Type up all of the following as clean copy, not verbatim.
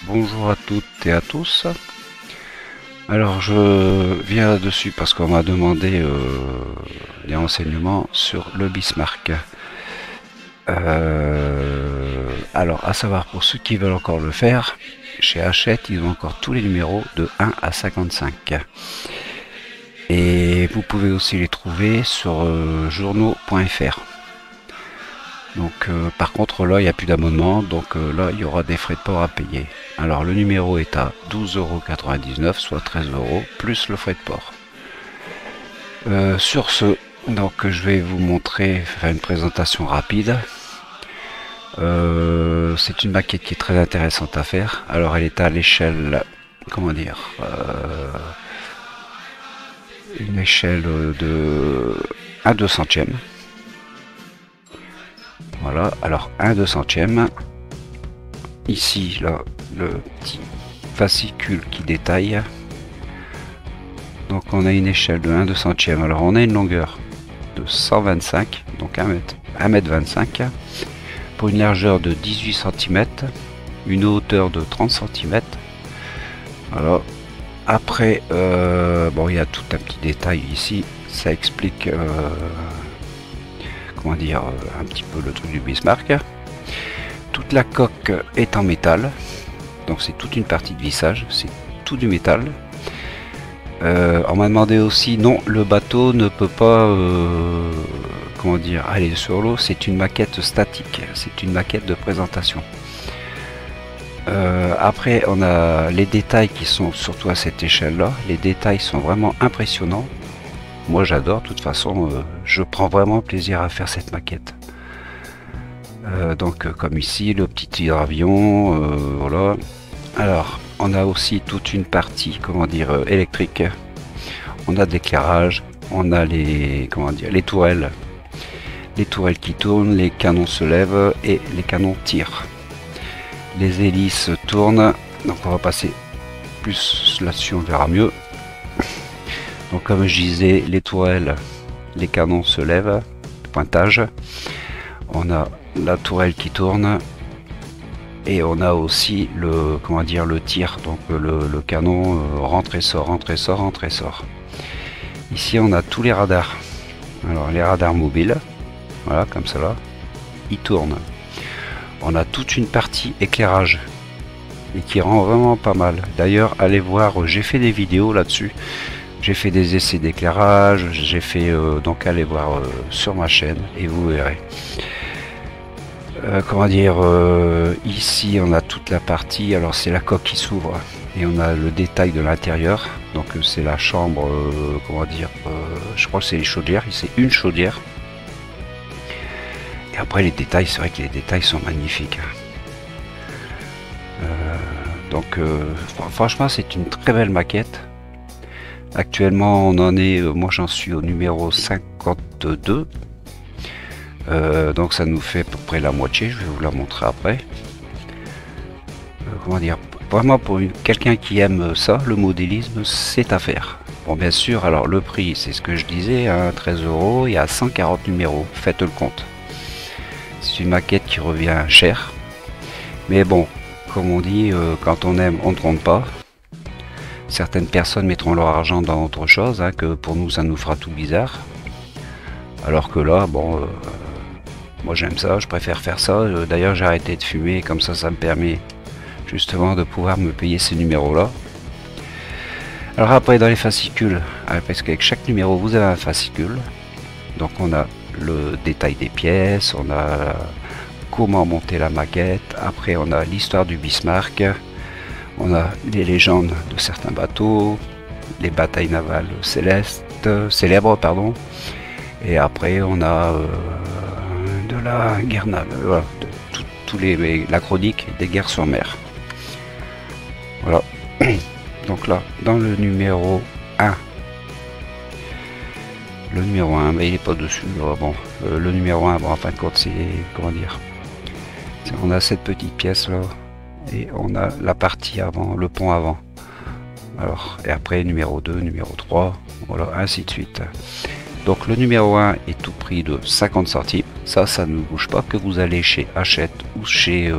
Bonjour à toutes et à tous. Alors je viens là-dessus parce qu'on m'a demandé des renseignements sur le Bismarck. Alors à savoir pour ceux qui veulent encore le faire, chez Hachette ils ont encore tous les numéros de 1 à 55. Et vous pouvez aussi les trouver sur journaux.fr. Donc par contre là il n'y a plus d'abonnement, donc là il y aura des frais de port à payer. Alors le numéro est à 12,99 €, soit 13 € plus le frais de port. Sur ce, donc je vais vous montrer, faire une présentation rapide. C'est une maquette qui est très intéressante à faire. Alors elle est à l'échelle, comment dire, une échelle de 1/200e. Voilà, alors 1/200e. Ici, là, le petit fascicule qui détaille. Donc on a une échelle de 1/200e. Alors on a une longueur de 125, donc 1m25, pour une largeur de 18 cm, une hauteur de 30 cm. Alors après, bon, il y a tout un petit détail ici, ça explique comment dire, un petit peu le truc du Bismarck. Toute la coque est en métal, donc c'est toute une partie de vissage, c'est tout du métal. On m'a demandé aussi, non, le bateau ne peut pas comment dire, aller sur l'eau, c'est une maquette statique, c'est une maquette de présentation. Après on a les détails qui sont surtout à cette échelle là, les détails sont vraiment impressionnants. Moi j'adore, de toute façon je prends vraiment plaisir à faire cette maquette. Donc comme ici le petit hydravion, voilà. Alors on a aussi toute une partie, comment dire, électrique. On a de l'éclairage, on a les, comment dire, les tourelles qui tournent, les canons se lèvent et les canons tirent. Les hélices tournent, donc on va passer plus là-dessus, on verra mieux. Donc comme je disais, les tourelles, les canons se lèvent, pointage. On a la tourelle qui tourne et on a aussi le, comment dire, le tir, donc le canon rentre et sort, rentre et sort, rentre et sort. Ici on a tous les radars. Alors les radars mobiles, voilà, comme cela, ils tournent. On a toute une partie éclairage et qui rend vraiment pas mal. D'ailleurs allez voir, j'ai fait des vidéos là-dessus. J'ai fait des essais d'éclairage, j'ai fait, donc allez voir sur ma chaîne et vous verrez. Comment dire, ici on a toute la partie, alors c'est la coque qui s'ouvre et on a le détail de l'intérieur, donc c'est la chambre, comment dire, je crois que c'est les chaudières, c'est une chaudière. Et après les détails, c'est vrai que les détails sont magnifiques. Donc franchement c'est une très belle maquette. Actuellement on en est, moi j'en suis au numéro 52. Donc ça nous fait à peu près la moitié, je vais vous la montrer après. Comment dire, vraiment pour quelqu'un qui aime ça, le modélisme, c'est à faire. Bon bien sûr, alors le prix c'est ce que je disais, hein, 13 €, il y a 140 numéros, faites le compte. C'est une maquette qui revient cher. Mais bon, comme on dit, quand on aime, on ne trompe pas. Certaines personnes mettront leur argent dans autre chose, hein, que pour nous ça nous fera tout bizarre. Alors que là, bon, moi j'aime ça, je préfère faire ça. D'ailleurs j'ai arrêté de fumer, comme ça me permet justement de pouvoir me payer ces numéros là. Alors après dans les fascicules, parce qu'avec chaque numéro vous avez un fascicule. Donc on a le détail des pièces, on a comment monter la maquette, après on a l'histoire du Bismarck. On a les légendes de certains bateaux, les batailles navales célèbres, pardon. Et après, on a de la guerre navale, voilà, la chronique des guerres sur mer. Voilà. Donc là, dans le numéro 1, mais il n'est pas dessus. Bon, le numéro 1, bon, en fin de compte, c'est, comment dire, on a cette petite pièce là. Et on a la partie avant, le pont avant. Alors, et après numéro 2, numéro 3, voilà, ainsi de suite. Donc le numéro 1 est tout prix de 50 centimes. Ça ne bouge pas, que vous allez chez Hachette ou chez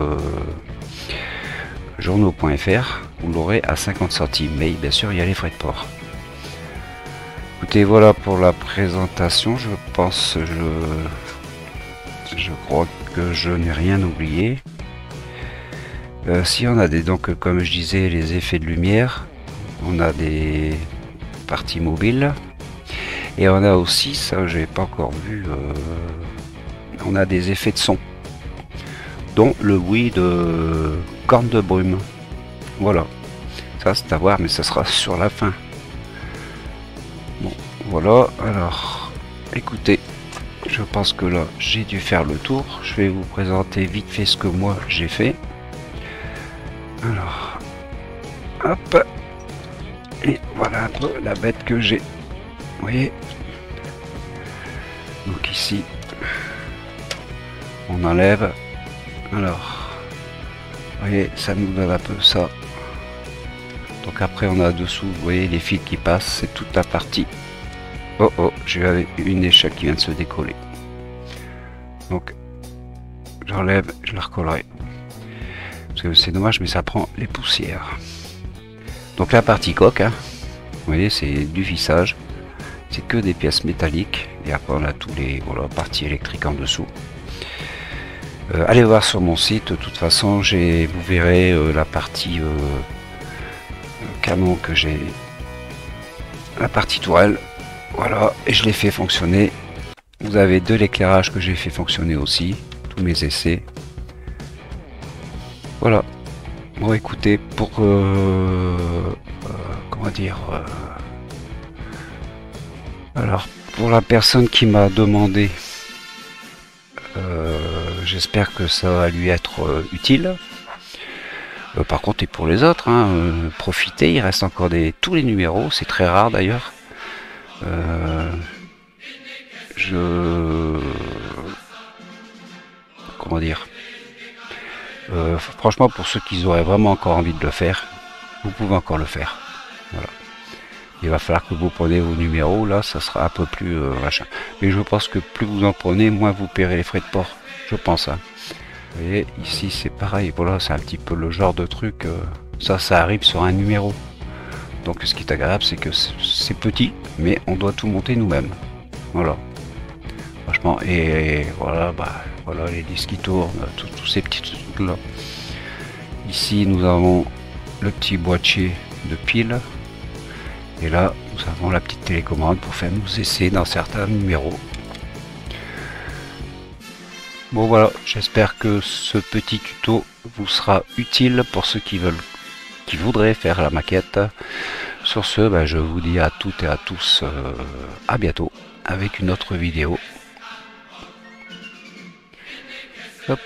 journaux.fr, vous l'aurez à 50 centimes, mais bien sûr il y a les frais de port. Écoutez, voilà pour la présentation, je pense, je crois que je n'ai rien oublié. Si on a des, donc comme je disais, les effets de lumière, on a des parties mobiles, et on a aussi, ça j'ai pas encore vu, on a des effets de son, dont le bruit de corne de brume. Voilà, ça c'est à voir, mais ça sera sur la fin. Bon, voilà, alors écoutez, je pense que là j'ai dû faire le tour. Je vais vous présenter vite fait ce que moi j'ai fait. Alors, hop, et voilà un peu la bête que j'ai. Vous voyez, donc ici on enlève. Alors, vous voyez, ça nous donne un peu ça. Donc après on a dessous, vous voyez les fils qui passent, c'est toute la partie. Oh oh, j'ai une échelle qui vient de se décoller. Donc j'enlève, je la recollerai. Parce que c'est dommage, mais ça prend les poussières. Donc la partie coque, hein, vous voyez, c'est du vissage. C'est que des pièces métalliques. Et après on a tous les voilà, parties électriques en dessous. Allez voir sur mon site, de toute façon vous verrez la partie canon que j'ai, la partie tourelle, voilà, et je l'ai fait fonctionner. Vous avez de l'éclairage que j'ai fait fonctionner aussi, tous mes essais. Voilà. Bon écoutez, pour comment dire, alors pour la personne qui m'a demandé, j'espère que ça va lui être utile. Par contre, et pour les autres, hein, profitez, il reste encore tous les numéros, c'est très rare d'ailleurs. Comment dire, franchement, pour ceux qui auraient vraiment encore envie de le faire, vous pouvez encore le faire. Voilà. Il va falloir que vous preniez vos numéros, là, ça sera un peu plus machin. Mais je pense que plus vous en prenez, moins vous paierez les frais de port. Je pense. Hein. Vous voyez, ici c'est pareil. Voilà, c'est un petit peu le genre de truc. Ça arrive sur un numéro. Donc ce qui est agréable, c'est que c'est petit, mais on doit tout monter nous-mêmes. Voilà. Franchement, et voilà, bah, voilà les disques qui tournent, tous ces petits trucs là. Ici, nous avons le petit boîtier de piles. Et là, nous avons la petite télécommande pour faire nos essais dans certains numéros. Bon voilà, j'espère que ce petit tuto vous sera utile pour ceux qui voudraient faire la maquette. Sur ce, ben, je vous dis à toutes et à tous à bientôt avec une autre vidéo. Hop.